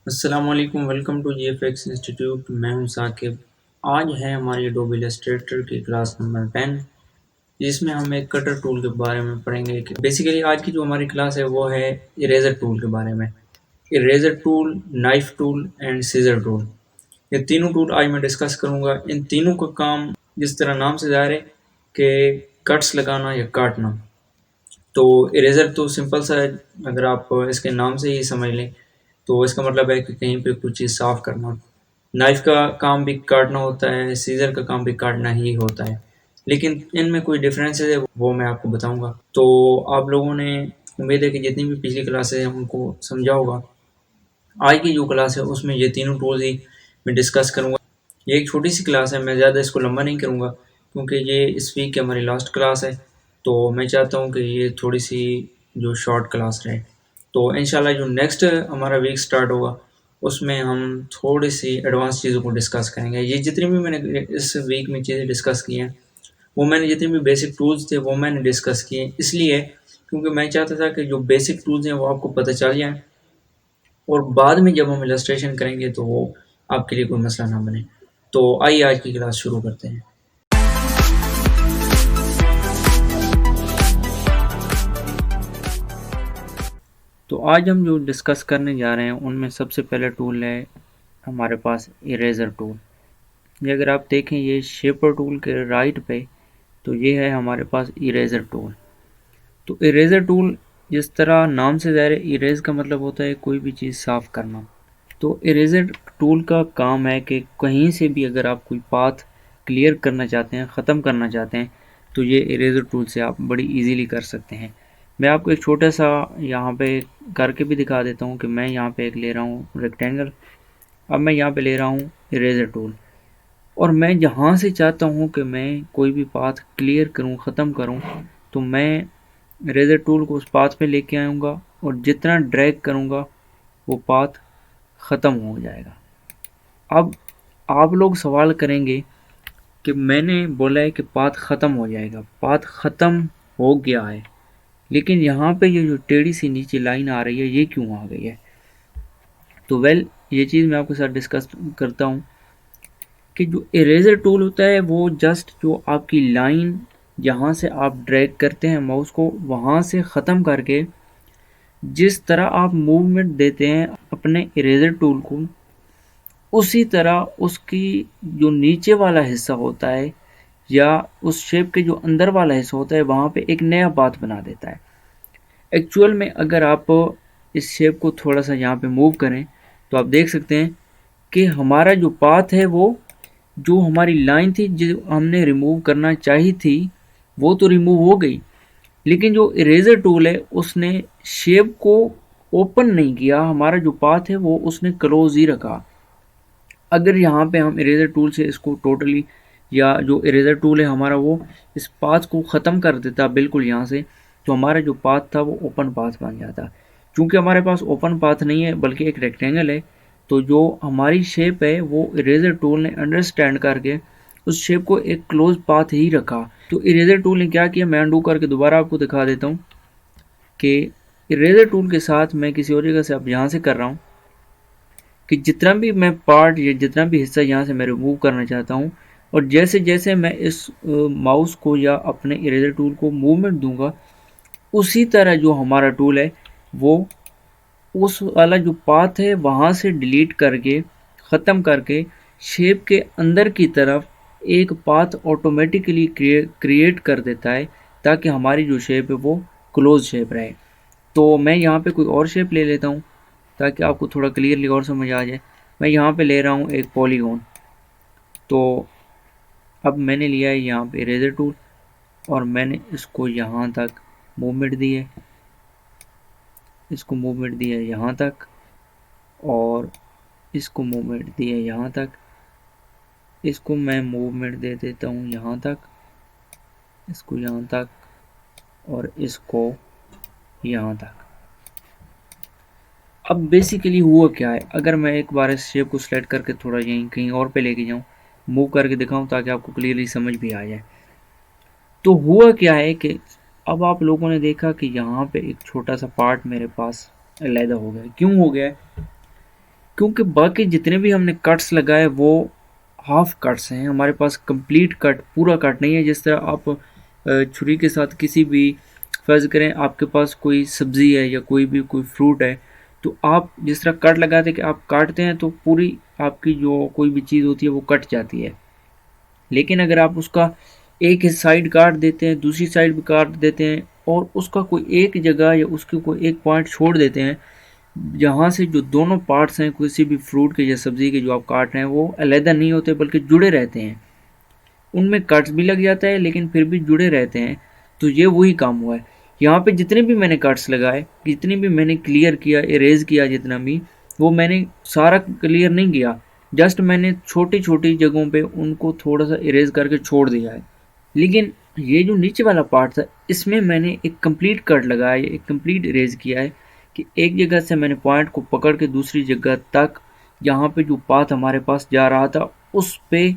अस्सलाम वालेकुम, welcome to GFX institute. मैं हूं साकिब। आज है हमारी एडोबी इलस्ट्रेटर की क्लास नंबर 10, जिसमें हम एक कटर टूल के बारे में पढ़ेंगे कि बेसिकली आज की जो हमारी क्लास है वो है इरेज़र टूल के बारे में। Eraser tool, knife tool and scissor tool, ये तीनों टूल आज मैं डिस्कस करूंगा। इन तीनों का काम जिस तरह नाम से ज़ाहिर है कि कट्स लगाना या काटना। तो इरेज़र तो सिंपल सा है, अगर आप इसके नाम से ही समझ लें तो इसका मतलब है कि कहीं पे कुछ चीज़ साफ़ करना। नाइफ़ का काम भी काटना होता है, सीज़र का काम भी काटना ही होता है, लेकिन इनमें कोई डिफरेंसेस है वो मैं आपको बताऊंगा। तो आप लोगों ने, उम्मीद है कि जितनी भी पिछली क्लासेस हैं उनको समझा होगा। आज की जो क्लास है उसमें ये तीनों टूल्स ही मैं डिस्कस करूंगा। ये एक छोटी सी क्लास है, मैं ज़्यादा इसको लंबा नहीं करूंगा क्योंकि ये इस वीक की हमारी लास्ट क्लास है। तो मैं चाहता हूँ कि ये थोड़ी सी जो शॉर्ट क्लास रहे। तो इंशाल्लाह जो नेक्स्ट हमारा वीक स्टार्ट होगा उसमें हम थोड़ी सी एडवांस चीज़ों को डिस्कस करेंगे। ये जितनी भी मैंने इस वीक में चीज़ें डिस्कस की हैं, वो मैंने जितने भी बेसिक टूल्स थे वो मैंने डिस्कस किए, इसलिए क्योंकि मैं चाहता था कि जो बेसिक टूल्स हैं वो आपको पता चल जाएँ और बाद में जब हम इलस्ट्रेशन करेंगे तो वो आपके लिए कोई मसला ना बने। तो आइए आज की क्लास शुरू करते हैं। तो आज हम जो डिस्कस करने जा रहे हैं उनमें सबसे पहला टूल है हमारे पास इरेज़र टूल। ये अगर आप देखें ये शेपर टूल के राइट पे, तो ये है हमारे पास इरेज़र टूल। तो इरेज़र टूल जिस तरह नाम से ज़ाहिर है, इरेज़ का मतलब होता है कोई भी चीज़ साफ़ करना। तो इरेज़र टूल का काम है कि कहीं से भी अगर आप कोई पाथ क्लियर करना चाहते हैं, ख़त्म करना चाहते हैं, तो ये इरेज़र टूल से आप बड़ी इजीली कर सकते हैं। मैं आपको एक छोटा सा यहाँ पे करके भी दिखा देता हूँ कि मैं यहाँ पे एक ले रहा हूँ रेक्टेंगल। अब मैं यहाँ पे ले रहा हूँ इरेज़र टूल और मैं जहाँ से चाहता हूँ कि मैं कोई भी पाथ क्लियर करूँ, ख़त्म करूँ, तो मैं इरेज़र टूल को उस पाथ पे लेके आऊँगा और जितना ड्रैग करूँगा वो पाथ ख़त्म हो जाएगा। अब आप लोग सवाल करेंगे कि मैंने बोला है कि पाथ ख़त्म हो जाएगा, पाथ ख़त्म हो गया है, लेकिन यहाँ पे ये जो टेढ़ी सी नीचे लाइन आ रही है ये क्यों आ गई है? तो ये चीज़ मैं आपके साथ डिस्कस करता हूँ कि जो इरेज़र टूल होता है वो जस्ट जो आपकी लाइन जहाँ से आप ड्रैग करते हैं माउस को वहाँ से ख़त्म करके जिस तरह आप मूवमेंट देते हैं अपने इरेज़र टूल को, उसी तरह उसकी जो नीचे वाला हिस्सा होता है या उस शेप के जो अंदर वाला हिस्सा होता है वहाँ पे एक नया पाथ बना देता है। एक्चुअल में अगर आप इस शेप को थोड़ा सा यहाँ पे मूव करें तो आप देख सकते हैं कि हमारा जो पाथ है वो जो हमारी लाइन थी जो हमने रिमूव करना चाहिए थी वो तो रिमूव हो गई, लेकिन जो इरेज़र टूल है उसने शेप को ओपन नहीं किया, हमारा जो पाथ है वो उसने क्लोज ही रखा। अगर यहाँ पे हम इरेज़र टूल से इसको टोटली या जो इरेज़र टूल है हमारा वो इस पाथ को ख़त्म कर देता बिल्कुल यहाँ से, तो हमारा जो पाथ था वो ओपन पाथ बन जाता। क्योंकि हमारे पास ओपन पाथ नहीं है बल्कि एक रेक्टेंगल है, तो जो हमारी शेप है वो इरेज़र टूल ने अंडरस्टैंड करके उस शेप को एक क्लोज पाथ ही रखा। तो इरेज़र टूल ने क्या किया, मैं अनडू करके दोबारा आपको दिखा देता हूँ कि इरेज़र टूल के साथ मैं किसी और जगह से अब यहाँ से कर रहा हूँ कि जितना भी मैं पार्ट या जितना भी हिस्सा यहाँ से मैं रिमूव करना चाहता हूँ और जैसे जैसे मैं इस माउस को या अपने इरेज़र टूल को मूवमेंट दूंगा, उसी तरह जो हमारा टूल है वो उस वाला जो पाथ है वहाँ से डिलीट करके ख़त्म करके शेप के अंदर की तरफ एक पाथ ऑटोमेटिकली क्रिएट कर देता है ताकि हमारी जो शेप है वो क्लोज शेप रहे। तो मैं यहाँ पे कोई और शेप ले लेता हूँ ताकि आपको थोड़ा क्लियरली और समझ आ जाए। मैं यहाँ पे ले रहा हूँ एक पॉलीगॉन। तो अब मैंने लिया है यहाँ पे इरेज़र टूल और मैंने इसको यहाँ तक मूवमेंट दी है, इसको मूवमेंट दी है यहाँ तक और इसको मूवमेंट दी है यहाँ तक। इसको मैं मूवमेंट दे देता हूँ यहाँ तक, इसको यहाँ तक और इसको यहाँ तक। अब बेसिकली हुआ क्या है, अगर मैं एक बार इस शेप को सिलेक्ट करके थोड़ा यहीं कहीं और पे लेके जाऊँ, मूव करके दिखाऊं ताकि आपको क्लियरली समझ भी आ जाए, तो हुआ क्या है कि अब आप लोगों ने देखा कि यहाँ पे एक छोटा सा पार्ट मेरे पास अलहदा हो गया। क्यों हो गया? क्योंकि बाकी जितने भी हमने कट्स लगाए वो हाफ कट्स हैं, हमारे पास कंप्लीट कट पूरा कट नहीं है। जिस तरह आप छुरी के साथ किसी भी, फर्ज करें आपके पास कोई सब्ज़ी है या कोई फ्रूट है, तो आप जिस तरह कट लगाते हैं कि आप काटते हैं तो पूरी आपकी जो कोई भी चीज़ होती है वो कट जाती है। लेकिन अगर आप उसका एक ही साइड काट देते हैं, दूसरी साइड भी काट देते हैं और उसका कोई एक जगह या उसके कोई एक पॉइंट छोड़ देते हैं जहाँ से जो दोनों पार्ट्स हैं किसी भी फ्रूट के या सब्ज़ी के जो आप काट रहे हैं वो अलहदा नहीं होते बल्कि जुड़े रहते हैं, उनमें कट्स भी लग जाता है लेकिन फिर भी जुड़े रहते हैं। तो ये वही काम हुआ है। यहाँ पे जितने भी मैंने कट्स लगाए, जितनी भी मैंने क्लियर किया, इरेज किया जितना भी, वो मैंने सारा क्लियर नहीं किया, जस्ट मैंने छोटी छोटी जगहों पे उनको थोड़ा सा इरेज करके छोड़ दिया है। लेकिन ये जो नीचे वाला पार्ट था इसमें मैंने एक कंप्लीट कट लगाया, एक कंप्लीट इरेज किया है कि एक जगह से मैंने पॉइंट को पकड़ के दूसरी जगह तक, यहाँ पे जो पाथ हमारे पास जा रहा था उस पे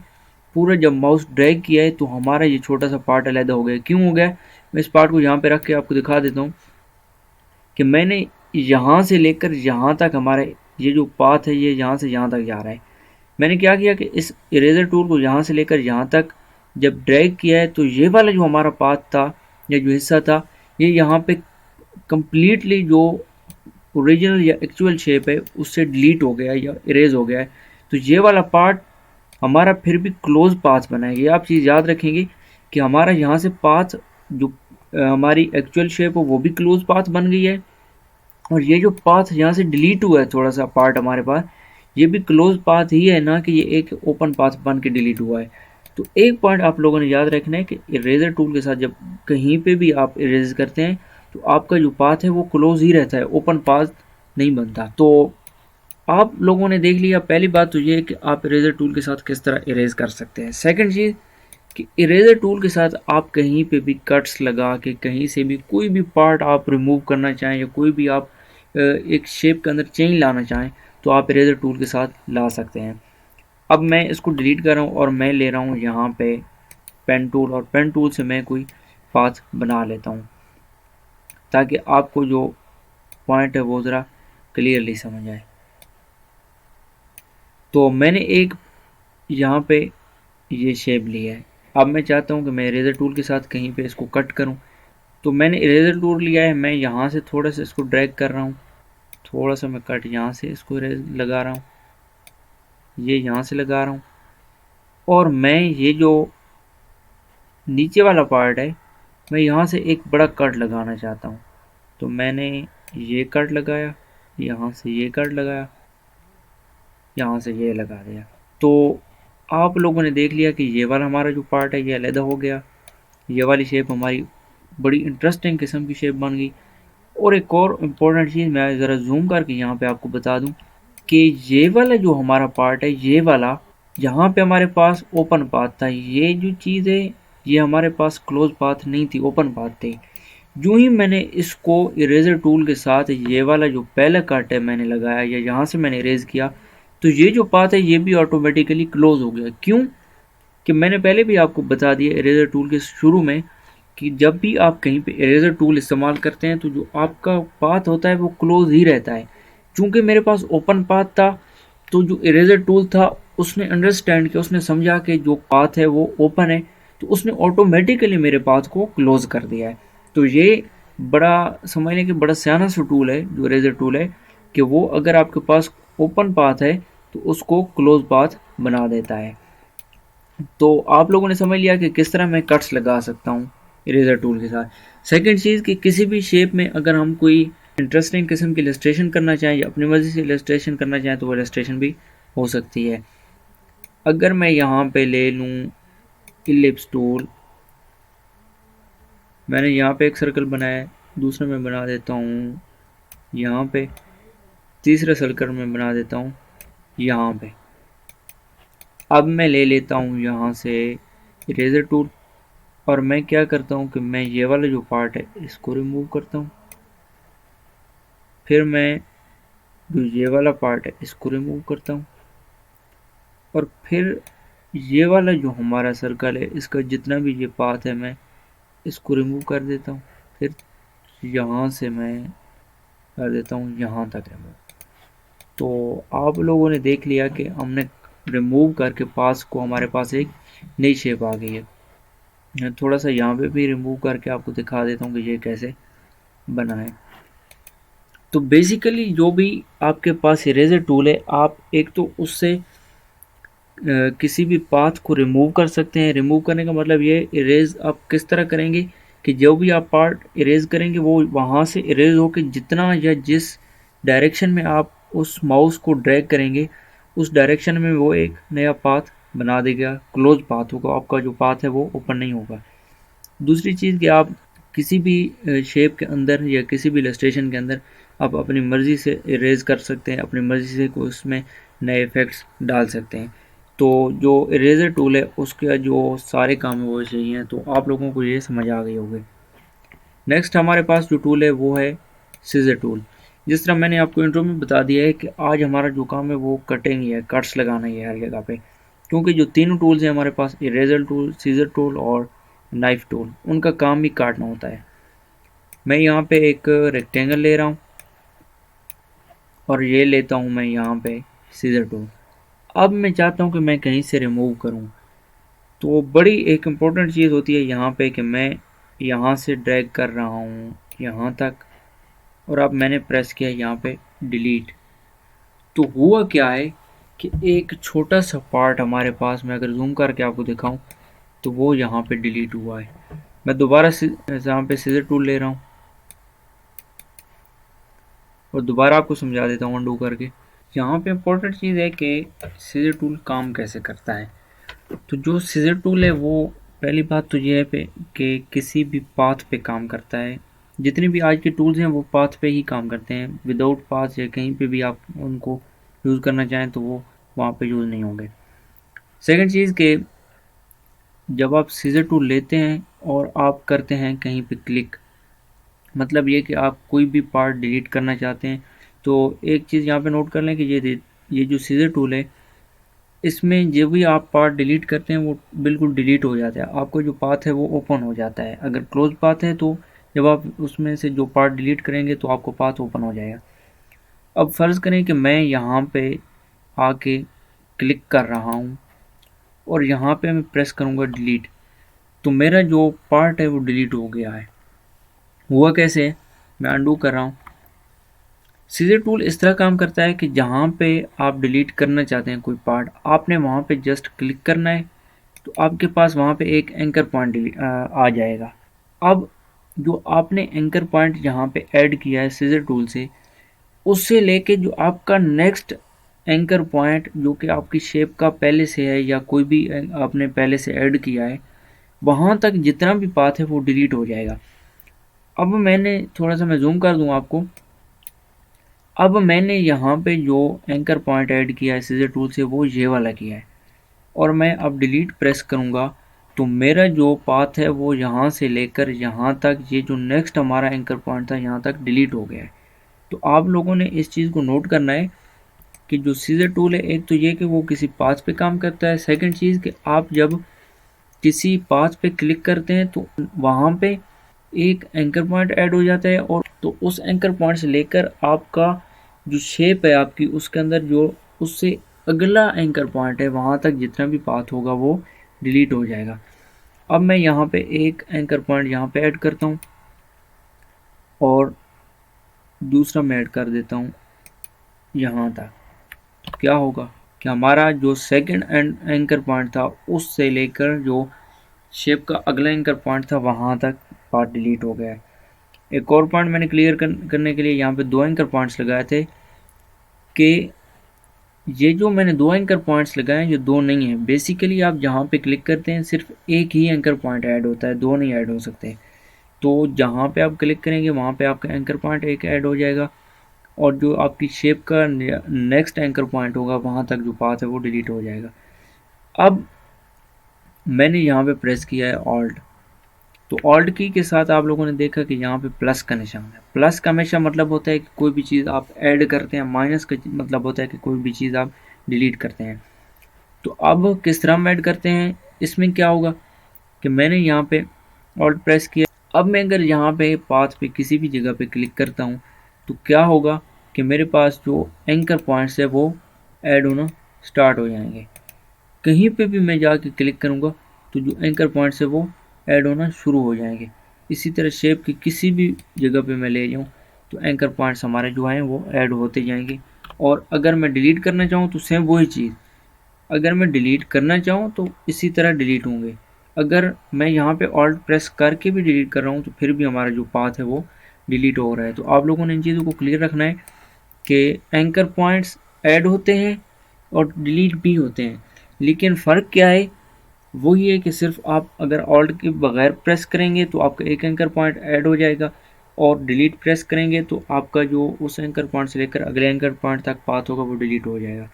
पूरा जब माउस ड्रैग किया है तो हमारा ये छोटा सा पार्ट अलहदा हो गया। क्यों हो गया, मैं इस पार्ट को यहाँ पे रख के आपको दिखा देता हूँ कि मैंने यहाँ से लेकर यहाँ तक हमारे ये जो पाथ है ये यहाँ से यहाँ तक जा रहा है। मैंने क्या किया कि इस इरेजर टूल को यहाँ से लेकर यहाँ तक जब ड्रैग किया है तो ये वाला जो हमारा पाथ था या जो हिस्सा था ये यहाँ पे कंप्लीटली जो ओरिजिनल या एक्चुअल शेप है उससे डिलीट हो गया या इरेज हो गया है। तो ये वाला पार्ट हमारा फिर भी क्लोज पाथ बना है। ये आप चीज़ याद रखेंगे कि हमारा यहाँ से पाथ जो हमारी एक्चुअल शेप है वो भी क्लोज पाथ बन गई है, और ये जो पाथ यहाँ से डिलीट हुआ है थोड़ा सा पार्ट हमारे पास, ये भी क्लोज पाथ ही है, ना कि ये एक ओपन पाथ बन के डिलीट हुआ है। तो एक पॉइंट आप लोगों ने याद रखना है कि इरेजर टूल के साथ जब कहीं पे भी आप इरेज करते हैं तो आपका जो पाथ है वो क्लोज ही रहता है, ओपन पाथ नहीं बनता। तो आप लोगों ने देख लिया, पहली बात तो ये है कि आप इरेजर टूल के साथ किस तरह इरेज कर सकते हैं। सेकंड चीज़ कि इरेजर टूल के साथ आप कहीं पे भी कट्स लगा के कहीं से भी कोई भी पार्ट आप रिमूव करना चाहें या कोई भी आप एक शेप के अंदर चेंज लाना चाहें तो आप इरेजर टूल के साथ ला सकते हैं। अब मैं इसको डिलीट कर रहा हूँ और मैं ले रहा हूँ यहाँ पे पेन टूल, और पेन टूल से मैं कोई पाथ बना लेता हूँ ताकि आपको जो पॉइंट है वो ज़रा क्लियरली समझ आए। तो मैंने एक यहाँ पे ये शेप लिया है। अब मैं चाहता हूँ कि मैं इरेजर टूल के साथ कहीं पे इसको कट करूँ, तो मैंने इरेजर टूल लिया है, मैं यहाँ से थोड़ा सा इसको ड्रैग कर रहा हूँ, थोड़ा सा मैं कट यहाँ से इसको लगा रहा हूँ, ये यहाँ से लगा रहा हूँ, और मैं ये जो नीचे वाला पार्ट है मैं यहाँ से एक बड़ा कट लगाना चाहता हूँ। तो मैंने ये कट लगाया, यहाँ से ये कट लगाया, यहाँ से ये लगा दिया। तो आप लोगों ने देख लिया कि ये वाला हमारा जो पार्ट है ये अलहदा हो गया, ये वाली शेप हमारी बड़ी इंटरेस्टिंग किस्म की शेप बन गई। और एक और इम्पोर्टेंट चीज़ मैं ज़रा जूम करके यहाँ पे आपको बता दूँ कि ये वाला जो हमारा पार्ट है, ये वाला यहाँ पे हमारे पास ओपन पाथ था, ये जो चीज़ है ये हमारे पास क्लोज पाथ नहीं थी, ओपन पाथ थी। यूँ ही मैंने इसको इरेजर टूल के साथ ये वाला जो पहला कट है मैंने लगाया या यहाँ से मैंने इरेज किया, तो ये जो पाथ है ये भी ऑटोमेटिकली क्लोज हो गया। क्यों कि मैंने पहले भी आपको बता दिया इरेजर टूल के शुरू में कि जब भी आप कहीं पे इरेजर टूल इस्तेमाल करते हैं तो जो आपका पाथ होता है वो क्लोज ही रहता है। चूँकि मेरे पास ओपन पाथ था तो जो इरेजर टूल था उसने अंडरस्टैंड किया, उसने समझा कि जो पाथ है वो ओपन है, तो उसने ऑटोमेटिकली मेरे पाथ को क्लोज कर दिया है। तो ये बड़ा समझने कि बड़ा सियाना सा टूल है जो इरेजर टूल है कि वो अगर आपके पास ओपन पाथ है तो उसको क्लोज पाथ बना देता है। तो आप लोगों ने समझ लिया कि किस तरह मैं कट्स लगा सकता हूँ इरेजर टूल के साथ। सेकंड चीज़ कि किसी भी शेप में अगर हम कोई इंटरेस्टिंग किस्म की इलस्ट्रेशन करना चाहें या अपनी मर्ज़ी से इलस्ट्रेशन करना चाहें तो वो इलस्ट्रेशन भी हो सकती है। अगर मैं यहाँ पे ले लूँ इलिप्स टूल, मैंने यहाँ पे एक सर्कल बनाया है, दूसरा मैं बना देता हूँ यहाँ पे, तीसरा सर्कल मैं बना देता हूँ यहाँ पे। अब मैं ले लेता हूँ यहाँ से इरेजर टूल और मैं क्या करता हूँ कि मैं ये वाला जो पार्ट है इसको रिमूव करता हूँ, फिर मैं जो ये वाला पार्ट है इसको रिमूव करता हूँ, और फिर ये वाला जो हमारा सर्कल है इसका जितना भी ये पाथ है मैं इसको रिमूव कर देता हूँ, फिर यहाँ से मैं कर देता हूँ यहाँ तक रिमूव। तो आप लोगों ने देख लिया कि हमने रिमूव करके पास को हमारे पास एक नई शेप आ गई है। मैं थोड़ा सा यहाँ पे भी रिमूव करके आपको दिखा देता हूँ कि ये कैसे बना है। तो बेसिकली जो भी आपके पास इरेजर टूल है, आप एक तो उससे किसी भी पाथ को रिमूव कर सकते हैं। रिमूव करने का मतलब ये, इरेज आप किस तरह करेंगे कि जो भी आप पार्ट इरेज करेंगे वो वहाँ से इरेज होकर जितना या जिस डायरेक्शन में आप उस माउस को ड्रैग करेंगे उस डायरेक्शन में वो एक नया पाथ बना देगा, क्लोज पाथ होगा, आपका जो पाथ है वो ओपन नहीं होगा। दूसरी चीज़ कि आप किसी भी शेप के अंदर या किसी भी इलस्ट्रेशन के अंदर आप अपनी मर्ज़ी से इरेज कर सकते हैं, अपनी मर्ज़ी से कोई उसमें नए इफ़ेक्ट्स डाल सकते हैं। तो जो इरेज़र टूल है उसके जो सारे काम है वो सही हैं, तो आप लोगों को ये समझ आ गई होगी। नेक्स्ट हमारे पास जो टूल है वो है सीजर टूल। जिस तरह मैंने आपको इंट्रो में बता दिया है कि आज हमारा जो काम है वो कटिंग ही है, कट्स लगाना ही है हर जगह पे। क्योंकि जो तीनों टूल्स हैं हमारे पास, इरेजर टूल, सीजर टूल और नाइफ टूल, उनका काम भी काटना होता है। मैं यहाँ पे एक रेक्टेंगल ले रहा हूँ और ये लेता हूँ मैं यहाँ पे सीजर टूल। अब मैं चाहता हूँ कि मैं कहीं से रिमूव करूँ, तो बड़ी एक इम्पोर्टेंट चीज़ होती है यहाँ पे कि मैं यहाँ से ड्रैग कर रहा हूँ यहाँ तक, और अब मैंने प्रेस किया यहाँ पे डिलीट। तो हुआ क्या है कि एक छोटा सा पार्ट हमारे पास, मैं अगर जूम करके आपको दिखाऊं तो वो यहाँ पे डिलीट हुआ है। मैं दोबारा से यहाँ पे सीजर टूल ले रहा हूँ और दोबारा आपको समझा देता हूँ अंडू करके। यहाँ पे इम्पोर्टेंट चीज़ है कि सीजर टूल काम कैसे करता है। तो जो सीजर टूल है वो, पहली बात तो ये है कि किसी भी पाथ पे काम करता है। जितने भी आज के टूल्स हैं वो पाथ पे ही काम करते हैं, विदाउट पाथ या कहीं पे भी आप उनको यूज़ करना चाहें तो वो वहाँ पे यूज़ नहीं होंगे। सेकंड चीज़ के, जब आप सीजर टूल लेते हैं और आप करते हैं कहीं पे क्लिक, मतलब ये कि आप कोई भी पार्ट डिलीट करना चाहते हैं, तो एक चीज़ यहाँ पे नोट कर लें कि ये जो सीजर टूल है, इसमें जो भी आप पार्ट डिलीट करते हैं वो बिल्कुल डिलीट हो जाता है, आपको जो पाथ है वो ओपन हो जाता है। अगर क्लोज पाथ है तो जब आप उसमें से जो पार्ट डिलीट करेंगे तो आपको पाथ ओपन हो जाएगा। अब फ़र्ज़ करें कि मैं यहाँ पे आके क्लिक कर रहा हूँ और यहाँ पे मैं प्रेस करूँगा डिलीट, तो मेरा जो पार्ट है वो डिलीट हो गया है। हुआ कैसे, मैं अंडू कर रहा हूँ। सीजर टूल इस तरह काम करता है कि जहाँ पे आप डिलीट करना चाहते हैं कोई पार्ट, आपने वहाँ पे जस्ट क्लिक करना है तो आपके पास वहाँ पे एक एंकर पॉइंट आ जाएगा। अब जो आपने एंकर पॉइंट यहाँ पे ऐड किया है सीजर टूल से, उससे लेके जो आपका नेक्स्ट एंकर पॉइंट जो कि आपकी शेप का पहले से है या कोई भी आपने पहले से ऐड किया है, वहाँ तक जितना भी पाथ है वो डिलीट हो जाएगा। अब मैंने थोड़ा सा, मैं जूम कर दूँ आपको, अब मैंने यहाँ पे जो एंकर पॉइंट ऐड किया है सीजर टूल से वो ये वाला किया है, और मैं अब डिलीट प्रेस करूँगा तो मेरा जो पाथ है वो यहाँ से लेकर यहाँ तक, ये जो नेक्स्ट हमारा एंकर पॉइंट था यहाँ तक डिलीट हो गया है। तो आप लोगों ने इस चीज़ को नोट करना है कि जो सीजर टूल है, एक तो ये कि वो किसी पाथ पे काम करता है। सेकंड चीज़ कि आप जब किसी पाथ पे क्लिक करते हैं तो वहाँ पे एक एंकर पॉइंट ऐड हो जाता है, और तो उस एंकर पॉइंट से लेकर आपका जो शेप है आपकी, उसके अंदर जो उससे अगला एंकर पॉइंट है वहाँ तक जितना भी पाथ होगा वो डिलीट हो जाएगा। अब मैं यहाँ पे एक एंकर पॉइंट यहाँ पे ऐड करता हूँ और दूसरा मैं ऐड कर देता हूँ यहाँ तक। तो क्या होगा कि हमारा जो सेकंड एंकर पॉइंट था उससे लेकर जो शेप का अगला एंकर पॉइंट था वहाँ तक पार्ट डिलीट हो गया है। एक और पॉइंट मैंने क्लियर करने के लिए यहाँ पे दो एंकर पॉइंट्स लगाए थे कि ये जो मैंने दो एंकर पॉइंट्स लगाए हैं ये दो नहीं है। बेसिकली आप जहाँ पे क्लिक करते हैं सिर्फ एक ही एंकर पॉइंट ऐड होता है, दो नहीं ऐड हो सकते। तो जहाँ पे आप क्लिक करेंगे वहाँ पे आपका एंकर पॉइंट एक ऐड हो जाएगा, और जो आपकी शेप का नेक्स्ट एंकर पॉइंट होगा वहाँ तक जो पाथ है वो डिलीट हो जाएगा। अब मैंने यहाँ पे प्रेस किया है ऑल्ट, तो ऑल्ट की के साथ आप लोगों ने देखा कि यहाँ पे प्लस का निशान है। प्लस का हमेशा मतलब होता है कि कोई भी चीज़ आप ऐड करते हैं, माइनस का मतलब होता है कि कोई भी चीज़ आप डिलीट करते हैं। तो अब किस तरह हम ऐड करते हैं, इसमें क्या होगा कि मैंने यहाँ पे ऑल्ट प्रेस किया। अब मैं अगर यहाँ पे पाथ पे किसी भी जगह पे क्लिक करता हूँ तो क्या होगा कि मेरे पास जो एंकर पॉइंट्स है वो ऐड होना स्टार्ट हो जाएंगे। कहीं पे भी मैं जाके क्लिक करूँगा तो जो एंकर पॉइंट्स है वो ऐड होना शुरू हो जाएंगे। इसी तरह शेप की किसी भी जगह पे मैं ले जाऊँ तो एंकर पॉइंट्स हमारे जो हैं वो ऐड होते जाएंगे। और अगर मैं डिलीट करना चाहूँ तो सेम वही चीज़, अगर मैं डिलीट करना चाहूँ तो इसी तरह डिलीट होंगे। अगर मैं यहाँ पे ऑल्ट प्रेस करके भी डिलीट कर रहा हूँ तो फिर भी हमारा जो पाथ है वो डिलीट हो रहा है। तो आप लोगों ने इन चीज़ों को क्लियर रखना है कि एंकर पॉइंट्स ऐड होते हैं और डिलीट भी होते हैं, लेकिन फ़र्क क्या है, वो ये है कि सिर्फ आप अगर ऑल्ट के बगैर प्रेस करेंगे तो आपका एक एंकर पॉइंट ऐड हो जाएगा, और डिलीट प्रेस करेंगे तो आपका जो उस एंकर पॉइंट से लेकर अगले एंकर पॉइंट तक पाथ होगा वो डिलीट हो जाएगा।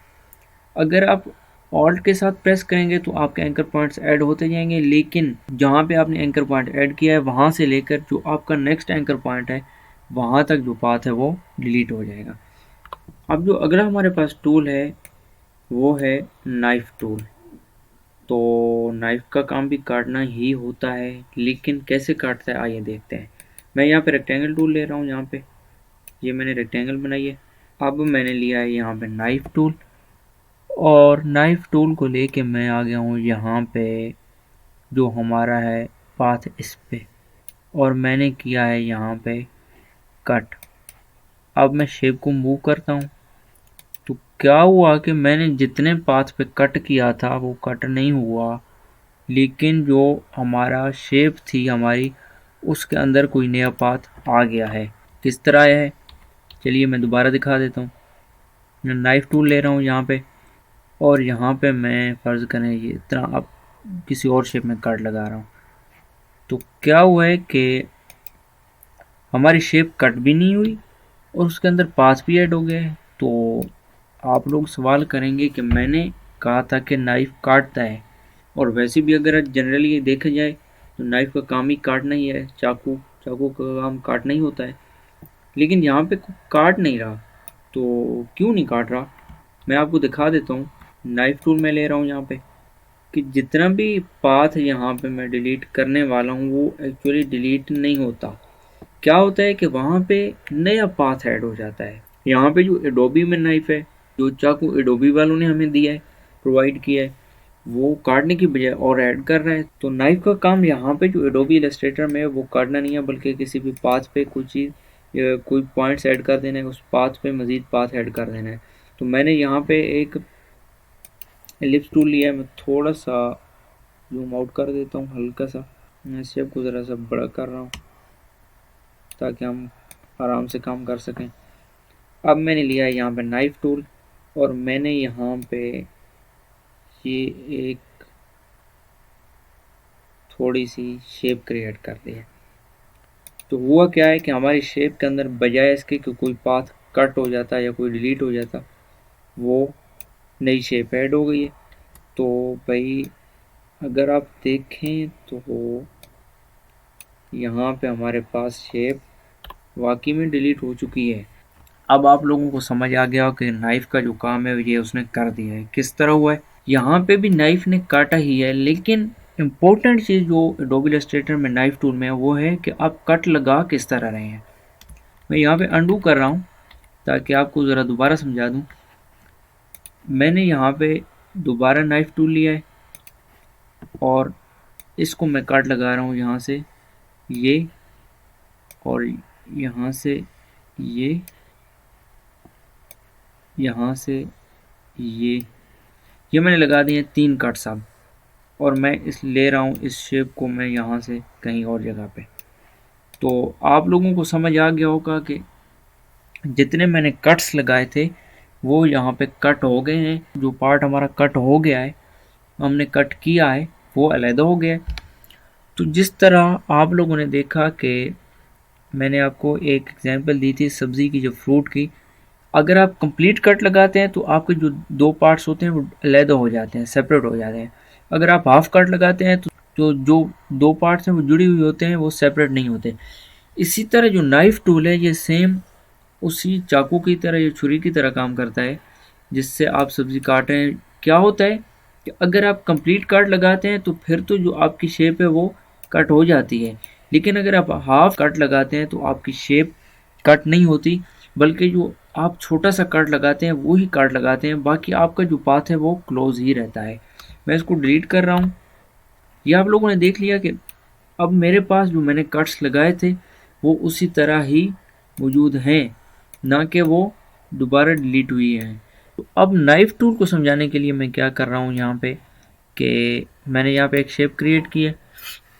अगर आप ऑल्ट के साथ प्रेस करेंगे तो आपके एंकर पॉइंट्स ऐड होते जाएंगे, लेकिन जहाँ पे आपने एंकर पॉइंट ऐड किया है वहाँ से लेकर जो आपका नेक्स्ट एंकर पॉइंट है वहाँ तक जो पाथ है वो डिलीट हो जाएगा। अब जो अगला हमारे पास टूल है वो है नाइफ टूल। तो नाइफ का काम भी काटना ही होता है, लेकिन कैसे काटता है आइए देखते हैं। मैं यहाँ पे रेक्टेंगल टूल ले रहा हूँ, यहाँ पे ये मैंने रेक्टेंगल बनाई है। अब मैंने लिया है यहाँ पे नाइफ टूल, और नाइफ टूल को लेके मैं आ गया हूँ यहाँ पे जो हमारा है पाथ इस पे, और मैंने किया है यहाँ पे कट। अब मैं शेप को मूव करता हूँ तो क्या हुआ कि मैंने जितने पाथ पे कट किया था वो कट नहीं हुआ, लेकिन जो हमारा शेप थी हमारी उसके अंदर कोई नया पाथ आ गया है। किस तरह आया है चलिए मैं दोबारा दिखा देता हूँ। मैं नाइफ टूल ले रहा हूँ यहाँ पे, और यहाँ पे मैं फ़र्ज़ करें ये इतना अब किसी और शेप में कट लगा रहा हूँ, तो क्या हुआ है कि हमारी शेप कट भी नहीं हुई और उसके अंदर पाथ भी ऐड हो गया है। तो आप लोग सवाल करेंगे कि मैंने कहा था कि नाइफ काटता है, और वैसे भी अगर जनरली देखा जाए तो नाइफ का काम ही काटना ही है, चाकू चाकू का काम काटना ही होता है, लेकिन यहाँ पे काट नहीं रहा। तो क्यों नहीं काट रहा मैं आपको दिखा देता हूँ। नाइफ टूल मैं ले रहा हूँ यहाँ पे कि जितना भी पाथ यहाँ पे मैं डिलीट करने वाला हूँ वो एक्चुअली डिलीट नहीं होता। क्या होता है कि वहाँ पे नया पाथ ऐड हो जाता है। यहाँ पे जो एडोबी में नाइफ है, जो चाकू एडोबी वालों ने हमें दिया है, प्रोवाइड किया है, वो काटने की बजाय और ऐड कर रहा है। तो नाइफ का काम यहाँ पे जो एडोबी इलस्ट्रेटर में है वो काटना नहीं है, बल्कि किसी भी पाथ पे कुछ चीज़ या कोई पॉइंट्स ऐड कर देना है, उस पाथ पे मज़ीद पाथ ऐड कर देना है। तो मैंने यहाँ पे एक एलिप्स टूल लिया है, मैं थोड़ा सा जूम आउट कर देता हूँ हल्का सा, मैं शेप को ज़रा सा बड़ा कर रहा हूँ ताकि हम आराम से काम कर सकें। अब मैंने लिया है यहाँ पे नाइफ टूल, और मैंने यहाँ पे ये एक थोड़ी सी शेप क्रिएट कर दी है। तो हुआ क्या है कि हमारी शेप के अंदर बजाय इसके कि कोई पाथ कट हो जाता या कोई डिलीट हो जाता, वो नई शेप ऐड हो गई है। तो भाई अगर आप देखें तो यहाँ पे हमारे पास शेप वाकई में डिलीट हो चुकी है। अब आप लोगों को समझ आ गया कि नाइफ का जो काम है ये उसने कर दिया है। किस तरह हुआ है, यहाँ पे भी नाइफ ने काटा ही है, लेकिन इम्पोर्टेंट चीज़ जो एडोबी इलस्ट्रेटर में नाइफ टूल में है वो है कि आप कट लगा किस तरह रहे हैं। मैं यहाँ पे अंडू कर रहा हूँ ताकि आपको ज़रा दोबारा समझा दूँ। मैंने यहाँ पे दोबारा नाइफ टूल लिया है और इसको मैं कट लगा रहा हूँ यहाँ से ये, और यहाँ से यहाँ से ये मैंने लगा दिए 3 कट्स अब, और मैं इस ले रहा हूँ इस शेप को मैं यहाँ से कहीं और जगह पे। तो आप लोगों को समझ आ गया होगा कि जितने मैंने कट्स लगाए थे वो यहाँ पे कट हो गए हैं। जो पार्ट हमारा कट हो गया है, हमने कट किया है, वो अलहदा हो गया है। तो जिस तरह आप लोगों ने देखा कि मैंने आपको एक एग्जांपल दी थी सब्ज़ी की, जो फ्रूट की, अगर आप कंप्लीट कट लगाते हैं तो आपके जो 2 पार्ट्स होते हैं वो अलहदा हो जाते हैं, सेपरेट हो जाते हैं। अगर आप हाफ कट लगाते हैं तो जो 2 पार्ट्स हैं वो जुड़ी हुई होते हैं, वो सेपरेट नहीं होते। इसी तरह जो नाइफ टूल है ये सेम उसी चाकू की तरह, ये छुरी की तरह काम करता है जिससे आप सब्ज़ी काट रहे हैं। क्या होता है कि अगर आप कंप्लीट कट लगाते हैं तो फिर तो जो आपकी शेप है वो कट हो जाती है, लेकिन अगर आप हाफ कट लगाते हैं तो आपकी शेप कट नहीं होती, बल्कि जो आप छोटा सा कट लगाते हैं वो ही कट लगाते हैं, बाकी आपका जो पाथ है वो क्लोज ही रहता है। मैं इसको डिलीट कर रहा हूँ। ये आप लोगों ने देख लिया कि अब मेरे पास जो मैंने कट्स लगाए थे वो उसी तरह ही मौजूद हैं, ना कि वो दोबारा डिलीट हुई हैं। तो अब नाइफ टूल को समझाने के लिए मैं क्या कर रहा हूँ यहाँ पे कि मैंने यहाँ पे एक शेप क्रिएट की है।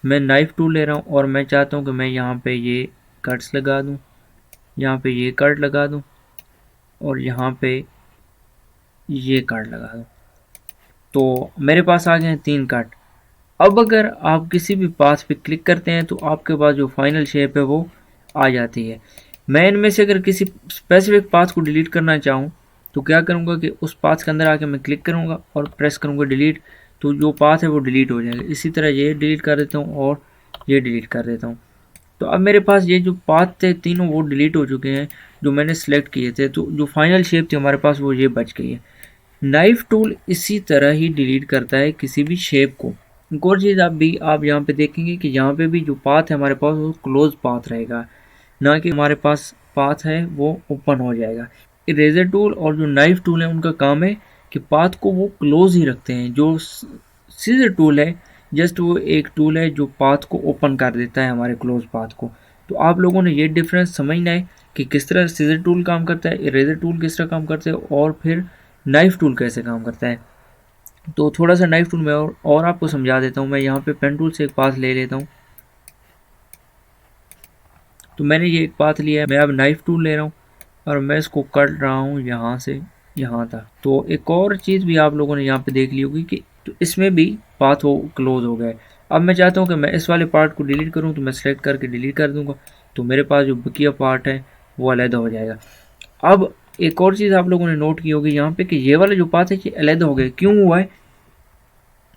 मैं नाइफ टूल ले रहा हूँ और मैं चाहता हूँ कि मैं यहाँ पे ये कट्स लगा दूँ, यहाँ पे ये कट लगा दूँ और यहाँ पे ये कट लगा दूँ। तो मेरे पास आ गए हैं 3 कट। अब अगर आप किसी भी पाथ पे क्लिक करते हैं तो आपके पास जो फाइनल शेप है वो आ जाती है। मैं इनमें से अगर किसी स्पेसिफिक पाथ को डिलीट करना चाहूँ तो क्या करूँगा कि उस पाथ के अंदर आके मैं क्लिक करूँगा और प्रेस करूँगा डिलीट, तो जो पाथ है वो डिलीट हो जाएगा। इसी तरह ये डिलीट कर देता हूँ और ये डिलीट कर देता हूँ। तो अब मेरे पास ये जो पाथ थे तीनों वो डिलीट हो चुके हैं जो मैंने सेलेक्ट किए थे, तो जो फाइनल शेप थी हमारे पास वो ये बच गई है। नाइफ टूल इसी तरह ही डिलीट करता है किसी भी शेप को। एक और चीज़ आप यहाँ पे देखेंगे कि यहाँ पे भी जो पाथ है हमारे पास वो क्लोज पाथ रहेगा, ना कि हमारे पास पाथ है वो ओपन हो जाएगा। इरेजर टूल और जो नाइफ टूल है उनका काम है कि पाथ को वो क्लोज ही रखते हैं। जो सीजर टूल है जस्ट वो एक टूल है जो पाथ को ओपन कर देता है, हमारे क्लोज पाथ को। तो आप लोगों ने ये डिफरेंस समझना है कि किस तरह सीजर टूल काम करता है, इरेजर टूल किस तरह काम करता है और फिर नाइफ टूल कैसे काम करता है। तो थोड़ा सा नाइफ टूल में और आपको समझा देता हूँ। मैं यहाँ पे पेन टूल से एक पाथ ले लेता हूँ। तो मैंने ये एक पाथ लिया है, मैं अब नाइफ टूल ले रहा हूँ और मैं इसको कट रहा हूँ यहाँ से यहाँ तक। तो एक और चीज़ भी आप लोगों ने यहाँ पे देख ली होगी कि तो इसमें भी पाथ हो क्लोज हो गया है। अब मैं चाहता हूँ कि मैं इस वाले पार्ट को डिलीट करूँ, तो मैं सेलेक्ट करके डिलीट कर दूँगा, तो मेरे पास जो बकिया पार्ट है वो अलग हो जाएगा। अब एक और चीज़ आप लोगों ने नोट की होगी यहाँ पे कि ये वाला जो पाथ है ये अलग हो गया, क्यों हुआ है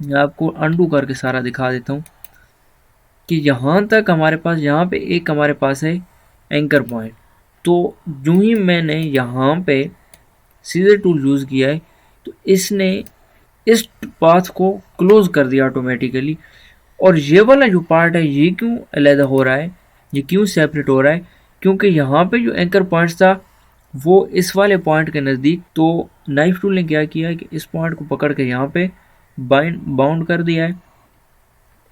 मैं आपको अंडू करके सारा दिखा देता हूँ। कि यहाँ तक हमारे पास यहाँ पे एक हमारे पास है एंकर पॉइंट, तो जो ही मैंने यहाँ पे सीजर टूल यूज़ किया है तो इसने इस पाथ को क्लोज कर दिया ऑटोमेटिकली। और ये वाला जो पार्ट है ये क्यों अलग हो रहा है, ये क्यों सेपरेट हो रहा है, क्योंकि यहाँ पे जो एंकर पॉइंट था वो इस वाले पॉइंट के नज़दीक, तो नाइफ टूल ने क्या किया है कि इस पॉइंट को पकड़ के यहाँ पे बाउंड कर दिया है,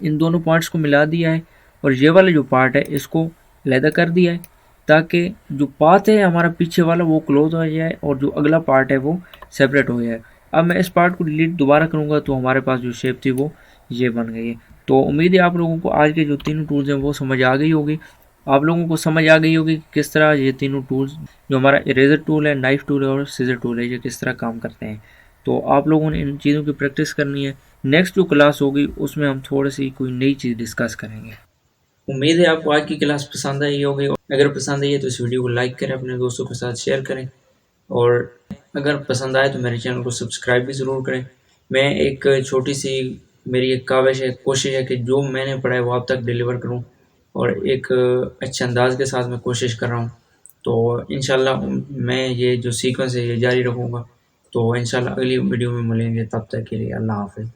इन दोनों पार्ट्स को मिला दिया है और ये वाला जो पार्ट है इसको अलग कर दिया है ताकि जो पाथ है हमारा पीछे वाला वो क्लोज हो जाए और जो अगला पार्ट है वो सेपरेट हो जाए। अब मैं इस पार्ट को डिलीट दोबारा करूँगा तो हमारे पास जो शेप थी वो ये बन गई है। तो उम्मीद है आप लोगों को आज के जो तीनों टूल्स हैं वो समझ आ गई होगी। आप लोगों को समझ आ गई होगी किस तरह ये तीनों टूल्स, जो हमारा इरेजर टूल है, नाइफ टूल है और सीजर टूल है, ये किस तरह काम करते हैं। तो आप लोगों ने इन चीज़ों की प्रैक्टिस करनी है। नेक्स्ट जो क्लास होगी उसमें हम थोड़ी सी कोई नई चीज़ डिस्कस करेंगे। उम्मीद है आपको आज की क्लास पसंद आई होगी। अगर पसंद आई है तो इस वीडियो को लाइक करें, अपने दोस्तों के साथ शेयर करें और अगर पसंद आए तो मेरे चैनल को सब्सक्राइब भी ज़रूर करें। मैं एक छोटी सी मेरी एक काविश है, कोशिश है कि जो मैंने पढ़ा है वो आप तक डिलीवर करूं और एक अच्छे अंदाज के साथ मैं कोशिश कर रहा हूं। तो इंशाल्लाह मैं ये जो सीक्वेंस है ये जारी रखूँगा। तो इंशाल्लाह अगली वीडियो में मिलेंगे, तब तक के लिए अल्लाह हाफ़िज़।